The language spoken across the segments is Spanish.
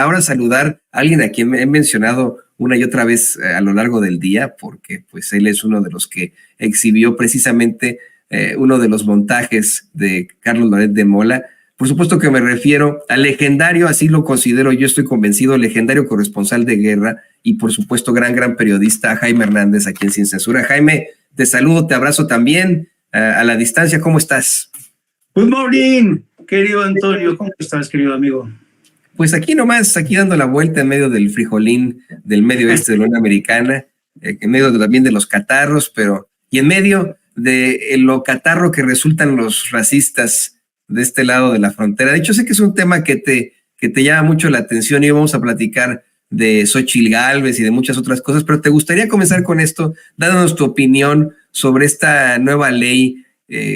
ahora saludar a alguien a quien he mencionado una y otra vez a lo largo del día, porque pues él es uno de los que exhibió precisamente uno de los montajes de Carlos Loret de Mola. Por supuesto que me refiero al legendario, así lo considero, yo estoy convencido, legendario corresponsal de guerra y por supuesto gran periodista Jaime Hernández, aquí en Sin Censura. Jaime, te saludo, te abrazo también a la distancia. ¿Cómo estás? Good morning, querido Antonio. ¿Cómo estás, querido amigo? Pues aquí nomás, aquí dando la vuelta en medio del frijolín del medio oeste de la Unión Americana, en medio también de los catarros, y en medio de lo catarro que resultan los racistas de este lado de la frontera. De hecho, sé que es un tema que te llama mucho la atención y vamos a platicar de Xóchitl Gálvez y de muchas otras cosas, pero te gustaría comenzar con esto, dándonos tu opinión sobre esta nueva ley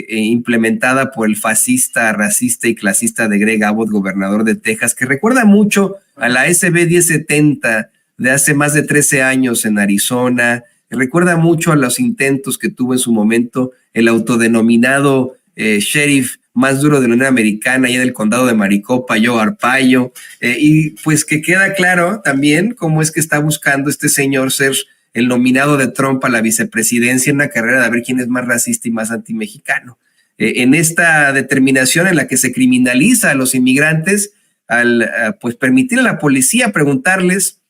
implementada por el fascista, racista y clasista de Greg Abbott, gobernador de Texas, que recuerda mucho a la SB 1070 de hace más de 13 años en Arizona, recuerda mucho a los intentos que tuvo en su momento el autodenominado sheriff más duro de la Unión Americana, allá del condado de Maricopa, Joe Arpaio, y pues que queda claro también cómo es que está buscando este señor ser el nominado de Trump a la vicepresidencia en una carrera de ver quién es más racista y más antimexicano. En esta determinación en la que se criminaliza a los inmigrantes al pues permitir a la policía preguntarles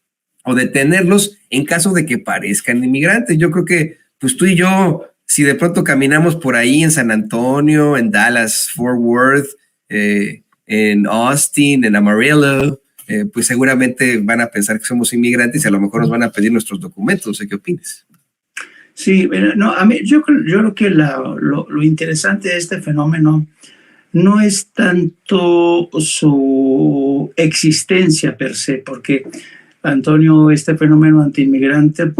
o detenerlos en caso de que parezcan inmigrantes. Yo creo que pues tú y yo, si de pronto caminamos por ahí en San Antonio, en Dallas, Fort Worth, en Austin, en Amarillo, pues seguramente van a pensar que somos inmigrantes y a lo mejor nos van a pedir nuestros documentos. No sé qué opinas. Sí, no, a mí, yo creo que lo interesante de este fenómeno no es tanto su existencia per se, porque, Antonio, este fenómeno antiinmigrante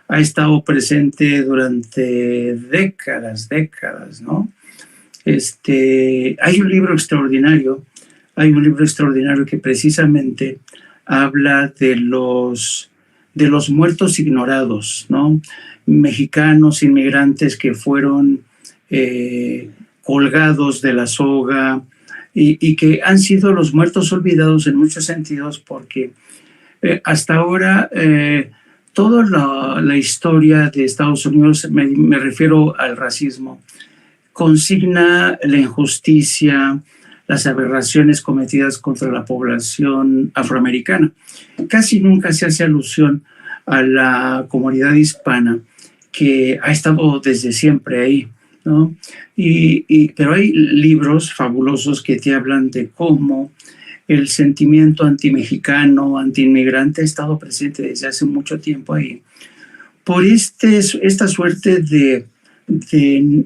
ha estado presente durante décadas, ¿no? Hay un libro extraordinario que precisamente habla de los muertos ignorados, ¿no? Mexicanos, inmigrantes que fueron colgados de la soga y que han sido los muertos olvidados en muchos sentidos porque hasta ahora toda la historia de Estados Unidos, me refiero al racismo, consigna la injusticia, las aberraciones cometidas contra la población afroamericana. Casi nunca se hace alusión a la comunidad hispana que ha estado desde siempre ahí, ¿no? Pero hay libros fabulosos que te hablan de cómo el sentimiento antimexicano, antiinmigrante ha estado presente desde hace mucho tiempo ahí. Por esta suerte de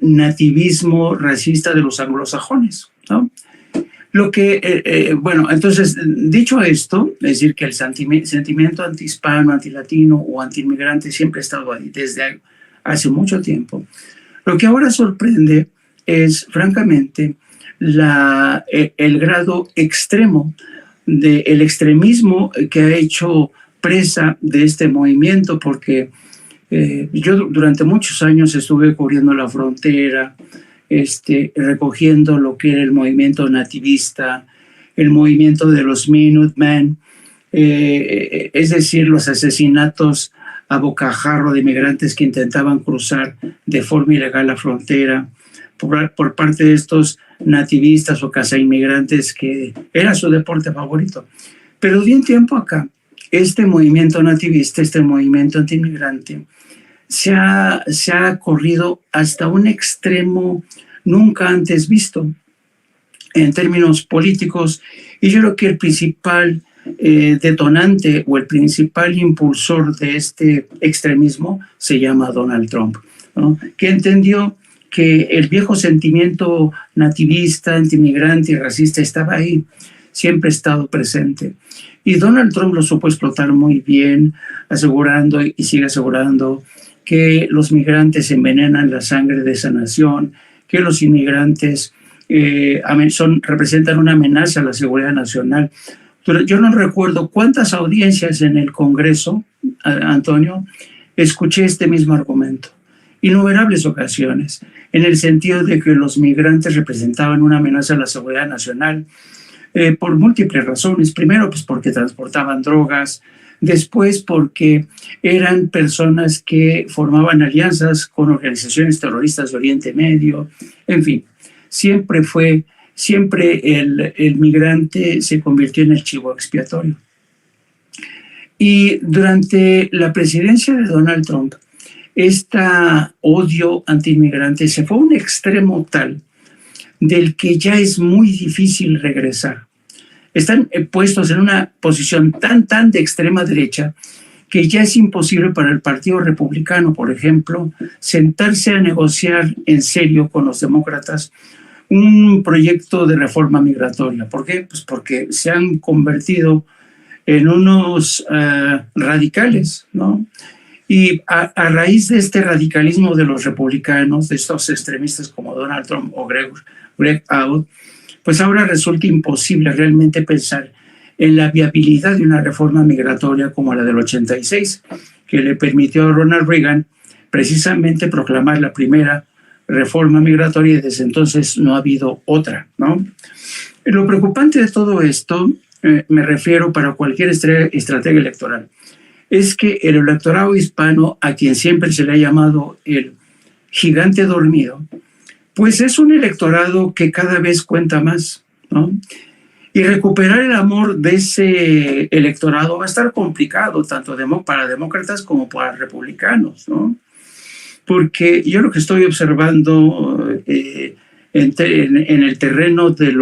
nativismo racista de los anglosajones, ¿no? Lo que, bueno, entonces, dicho esto, es decir, que el sentimiento antihispano, antilatino o antiinmigrante siempre ha estado ahí desde hace mucho tiempo. Lo que ahora sorprende es, francamente, el grado extremo del extremismo que ha hecho presa de este movimiento, porque yo durante muchos años estuve cubriendo la frontera, recogiendo lo que era el movimiento nativista, el movimiento de los Minutemen, es decir, los asesinatos a bocajarro de inmigrantes que intentaban cruzar de forma ilegal la frontera por parte de estos nativistas o cazainmigrantes que era su deporte favorito. Pero de un tiempo acá, este movimiento nativista, este movimiento antiinmigrante, se ha corrido hasta un extremo nunca antes visto en términos políticos, y yo creo que el principal detonante o el principal impulsor de este extremismo se llama Donald Trump, ¿no? Que entendió que el viejo sentimiento nativista, antimigrante y racista estaba ahí, siempre ha estado presente. Y Donald Trump lo supo explotar muy bien, asegurando y sigue asegurando que los migrantes envenenan la sangre de esa nación, que los inmigrantes representan una amenaza a la seguridad nacional. Yo no recuerdo cuántas audiencias en el Congreso, Antonio, escuché este mismo argumento. Innumerables ocasiones, en el sentido de que los migrantes representaban una amenaza a la seguridad nacional. por múltiples razones. Primero, pues porque transportaban drogas. Después, porque eran personas que formaban alianzas con organizaciones terroristas de Oriente Medio. En fin, siempre el migrante se convirtió en el chivo expiatorio. Y durante la presidencia de Donald Trump, este odio antiinmigrante se fue a un extremo tal del que ya es muy difícil regresar. Están puestos en una posición tan de extrema derecha que ya es imposible para el Partido Republicano, por ejemplo, sentarse a negociar en serio con los demócratas un proyecto de reforma migratoria. ¿Por qué? Pues porque se han convertido en unos radicales, ¿no? Y a raíz de este radicalismo de los republicanos, de estos extremistas como Donald Trump o Greg Abbott, pues ahora resulta imposible realmente pensar en la viabilidad de una reforma migratoria como la del 86, que le permitió a Ronald Reagan precisamente proclamar la primera reforma migratoria, y desde entonces no ha habido otra, ¿no? Lo preocupante de todo esto, me refiero para cualquier estrategia electoral, es que el electorado hispano, a quien siempre se le ha llamado el gigante dormido, pues es un electorado que cada vez cuenta más, ¿no? Y recuperar el amor de ese electorado va a estar complicado, tanto para demócratas como para republicanos, ¿no? Porque yo lo que estoy observando en el terreno de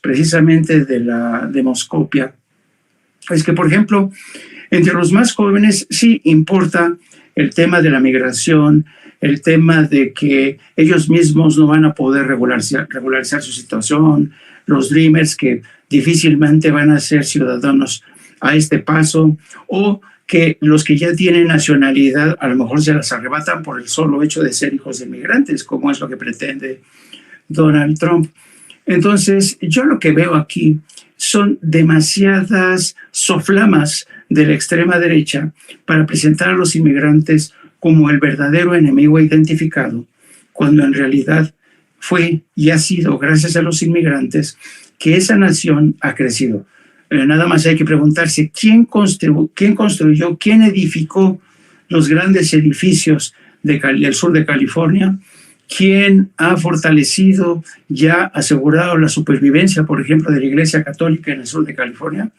precisamente de la demoscopia, es que, por ejemplo, entre los más jóvenes sí importa el tema de la migración, el tema de que ellos mismos no van a poder regularizar su situación, los Dreamers que difícilmente van a ser ciudadanos a este paso, o que los que ya tienen nacionalidad a lo mejor se las arrebatan por el solo hecho de ser hijos de inmigrantes, como es lo que pretende Donald Trump. Entonces, yo lo que veo aquí son demasiadas soflamas de la extrema derecha para presentar a los inmigrantes como el verdadero enemigo identificado, cuando en realidad fue y ha sido gracias a los inmigrantes que esa nación ha crecido. Nada más hay que preguntarse quién construyó, quién edificó los grandes edificios del sur de California, quién ha fortalecido, ya asegurado la supervivencia, por ejemplo, de la Iglesia Católica en el sur de California.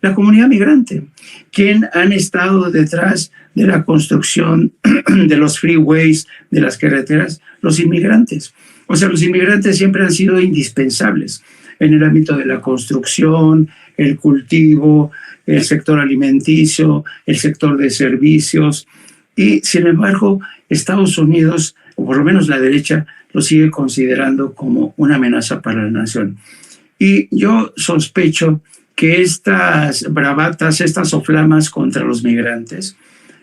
La comunidad migrante, ¿quién han estado detrás de la construcción de los freeways, de las carreteras? Los inmigrantes. O sea, los inmigrantes siempre han sido indispensables en el ámbito de la construcción, el cultivo, el sector alimenticio, el sector de servicios. Y, sin embargo, Estados Unidos, o por lo menos la derecha, lo sigue considerando como una amenaza para la nación. Y yo sospecho que estas bravatas, estas soflamas contra los migrantes,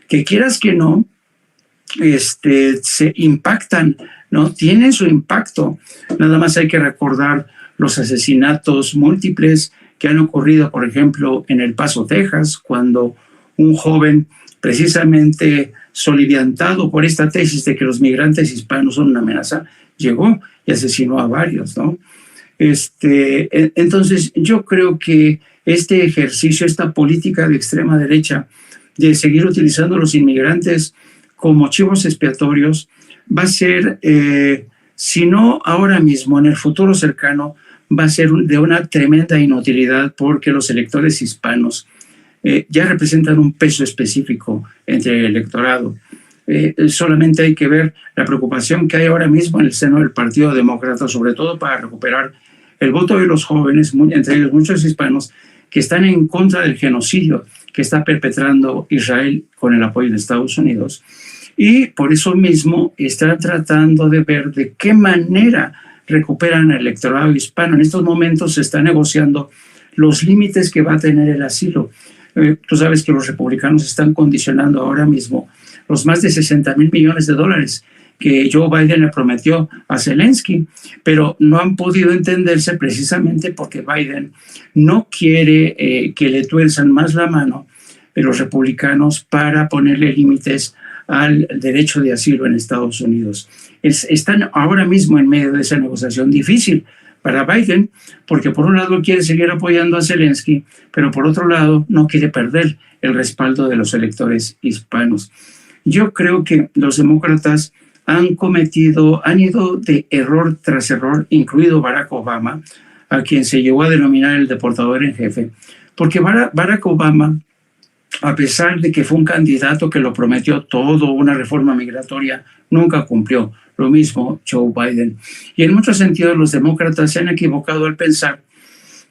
que quieras que no, se impactan, ¿no? Tienen su impacto. Nada más hay que recordar los asesinatos múltiples que han ocurrido, por ejemplo, en El Paso, Texas, cuando un joven, precisamente soliviantado por esta tesis de que los migrantes hispanos son una amenaza, llegó y asesinó a varios, ¿no? Entonces, yo creo que este ejercicio, esta política de extrema derecha de seguir utilizando a los inmigrantes como chivos expiatorios va a ser, si no ahora mismo, en el futuro cercano, va a ser de una tremenda inutilidad, porque los electores hispanos ya representan un peso específico entre el electorado. Solamente hay que ver la preocupación que hay ahora mismo en el seno del Partido Demócrata, sobre todo para recuperar el voto de los jóvenes, entre ellos muchos hispanos, que están en contra del genocidio que está perpetrando Israel con el apoyo de Estados Unidos. Y por eso mismo están tratando de ver de qué manera recuperan el electorado hispano. En estos momentos se está negociando los límites que va a tener el asilo. Tú sabes que los republicanos están condicionando ahora mismo los más de $60,000 millones que Joe Biden le prometió a Zelensky, pero no han podido entenderse precisamente porque Biden no quiere que le tuerzan más la mano de los republicanos para ponerle límites al derecho de asilo en Estados Unidos. Están ahora mismo en medio de esa negociación difícil para Biden, porque por un lado quiere seguir apoyando a Zelensky, pero por otro lado no quiere perder el respaldo de los electores hispanos. Yo creo que los demócratas han ido de error tras error, incluido Barack Obama, a quien se llegó a denominar el deportador en jefe, porque Barack Obama, a pesar de que fue un candidato que lo prometió todo, una reforma migratoria, nunca cumplió. Lo mismo Joe Biden. Y en muchos sentidos los demócratas se han equivocado al pensar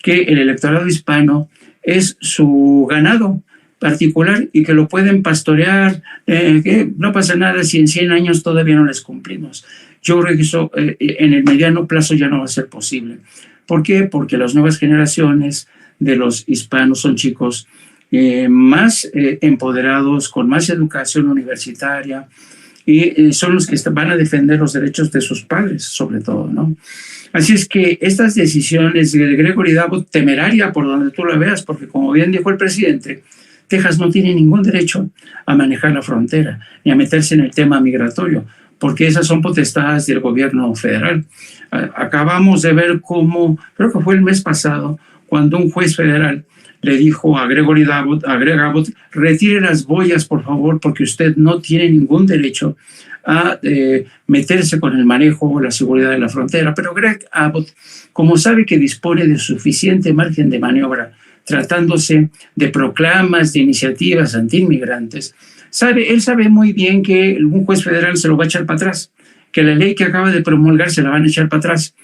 que el electorado hispano es su ganado particular y que lo pueden pastorear, que no pasa nada si en 100 años todavía no les cumplimos. Yo creo que eso en el mediano plazo ya no va a ser posible. ¿Por qué? Porque las nuevas generaciones de los hispanos son chicos más empoderados, con más educación universitaria, y son los que van a defender los derechos de sus padres, sobre todo, ¿no? Así es que estas decisiones de Gregory Abbott, temeraria por donde tú la veas, porque como bien dijo el presidente, Texas no tiene ningún derecho a manejar la frontera, ni a meterse en el tema migratorio, porque esas son potestades del gobierno federal. Acabamos de ver cómo, creo que fue el mes pasado, cuando un juez federal le dijo a Greg Abbott, retire las boyas, por favor, porque usted no tiene ningún derecho a meterse con el manejo o la seguridad de la frontera. Pero Greg Abbott, como sabe que dispone de suficiente margen de maniobra, tratándose de proclamas, de iniciativas antiinmigrantes, él sabe muy bien que un juez federal se lo va a echar para atrás, que la ley que acaba de promulgar se la van a echar para atrás.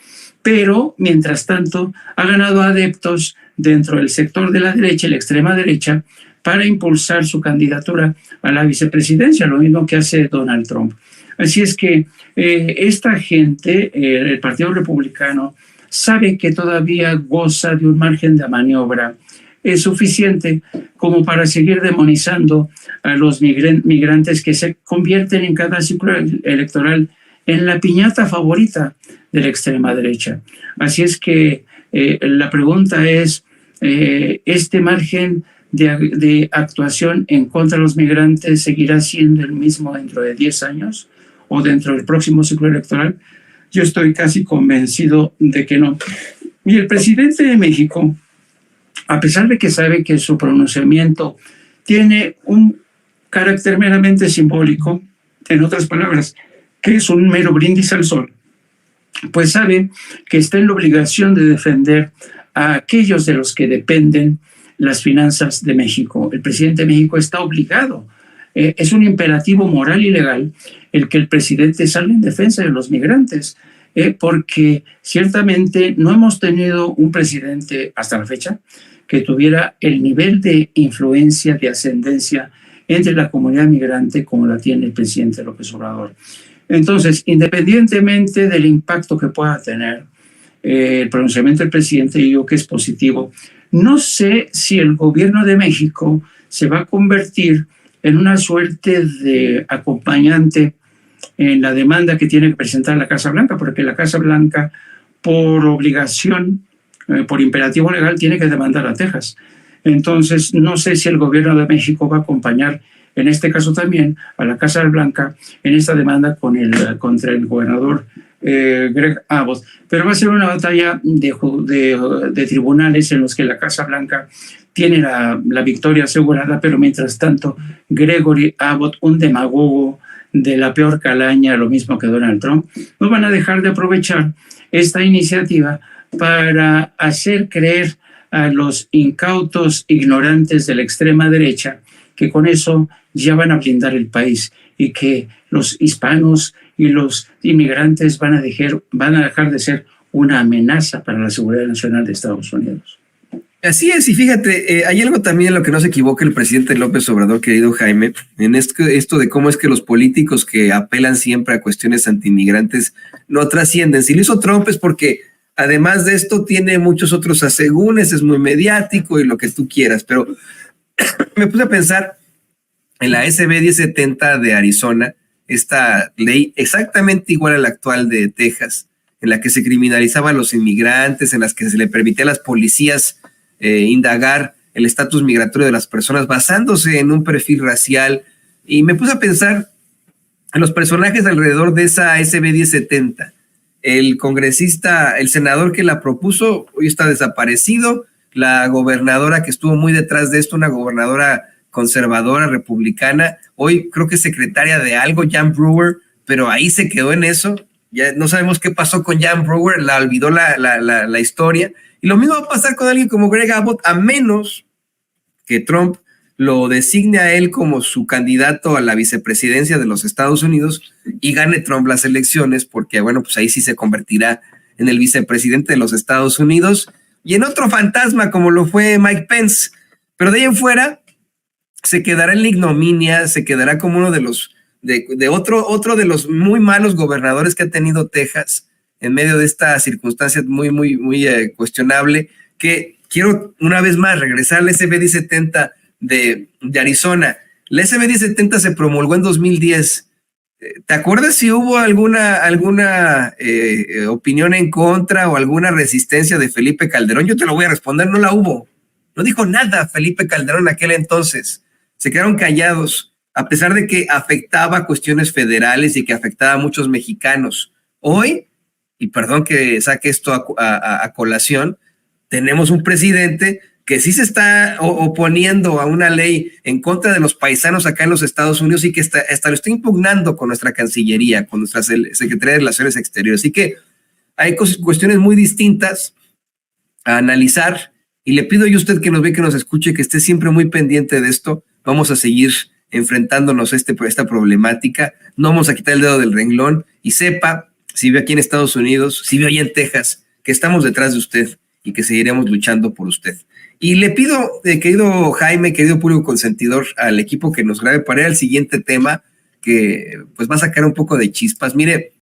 Pero, mientras tanto, ha ganado adeptos dentro del sector de la derecha, la extrema derecha, para impulsar su candidatura a la vicepresidencia, lo mismo que hace Donald Trump. Así es que esta gente, el Partido Republicano, sabe que todavía goza de un margen de maniobra suficiente como para seguir demonizando a los migrantes que se convierten en cada ciclo electoral en la piñata favorita de la extrema derecha. Así es que la pregunta es, ¿este margen de actuación en contra de los migrantes seguirá siendo el mismo dentro de 10 años o dentro del próximo ciclo electoral? Yo estoy casi convencido de que no. Y el presidente de México, a pesar de que sabe que su pronunciamiento tiene un carácter meramente simbólico, en otras palabras, que es un mero brindis al sol, pues sabe que está en la obligación de defender a aquellos de los que dependen las finanzas de México. El presidente de México está obligado, es un imperativo moral y legal el que el presidente salga en defensa de los migrantes, porque ciertamente no hemos tenido un presidente hasta la fecha que tuviera el nivel de influencia, de ascendencia entre la comunidad migrante como la tiene el presidente López Obrador. Entonces, independientemente del impacto que pueda tener el pronunciamiento del presidente, digo que es positivo, no sé si el gobierno de México se va a convertir en una suerte de acompañante en la demanda que tiene que presentar la Casa Blanca, porque la Casa Blanca, por obligación, por imperativo legal, tiene que demandar a Texas. Entonces, no sé si el gobierno de México va a acompañar, en este caso también, a la Casa Blanca en esta demanda contra el gobernador Greg Abbott. Pero va a ser una batalla de tribunales en los que la Casa Blanca tiene la victoria asegurada, pero mientras tanto, Gregory Abbott, un demagogo de la peor calaña, lo mismo que Donald Trump, no van a dejar de aprovechar esta iniciativa para hacer creer a los incautos ignorantes de la extrema derecha que con eso ya van a blindar el país y que los hispanos y los inmigrantes van a dejar de ser una amenaza para la seguridad nacional de Estados Unidos. Así es, y fíjate, hay algo también en lo que no se equivoca el presidente López Obrador, querido Jaime, en esto de cómo es que los políticos que apelan siempre a cuestiones antiinmigrantes no trascienden. Si lo hizo Trump es porque además de esto tiene muchos otros asegúnes, es muy mediático y lo que tú quieras, pero me puse a pensar en la SB 1070 de Arizona, esta ley exactamente igual a la actual de Texas, en la que se criminalizaban a los inmigrantes, en las que se le permitía a las policías indagar el estatus migratorio de las personas basándose en un perfil racial, y me puse a pensar en los personajes alrededor de esa SB 1070 el congresista, el senador que la propuso, hoy está desaparecido. La gobernadora que estuvo muy detrás de esto, una gobernadora conservadora, republicana, hoy creo que es secretaria de algo, Jan Brewer, pero ahí se quedó en eso. Ya no sabemos qué pasó con Jan Brewer, la olvidó la historia. Y lo mismo va a pasar con alguien como Greg Abbott, a menos que Trump lo designe a él como su candidato a la vicepresidencia de los Estados Unidos y gane Trump las elecciones, porque bueno, pues ahí sí se convertirá en el vicepresidente de los Estados Unidos y en otro fantasma como lo fue Mike Pence. Pero de ahí en fuera se quedará en la ignominia, se quedará como uno de los otro de los muy malos gobernadores que ha tenido Texas en medio de esta circunstancia muy cuestionable, que quiero una vez más regresar al SB 1070 de Arizona. La SB 1070 se promulgó en 2010. ¿Te acuerdas si hubo alguna opinión en contra o alguna resistencia de Felipe Calderón? Yo te lo voy a responder, no la hubo. No dijo nada Felipe Calderón en aquel entonces. Se quedaron callados, a pesar de que afectaba cuestiones federales y que afectaba a muchos mexicanos. Hoy, y perdón que saque esto a colación, tenemos un presidente que sí se está oponiendo a una ley en contra de los paisanos acá en los Estados Unidos y que hasta lo está impugnando con nuestra Cancillería, con nuestra Secretaría de Relaciones Exteriores. Así que hay cuestiones muy distintas a analizar y le pido yo a usted que nos ve, que nos escuche, que esté siempre muy pendiente de esto. Vamos a seguir enfrentándonos a esta problemática. No vamos a quitar el dedo del renglón y sepa, si vive aquí en Estados Unidos, si vive allá en Texas, que estamos detrás de usted y que seguiremos luchando por usted. Y le pido, querido Jaime, querido público consentidor, al equipo que nos grabe para ir al siguiente tema, que pues va a sacar un poco de chispas. Mire,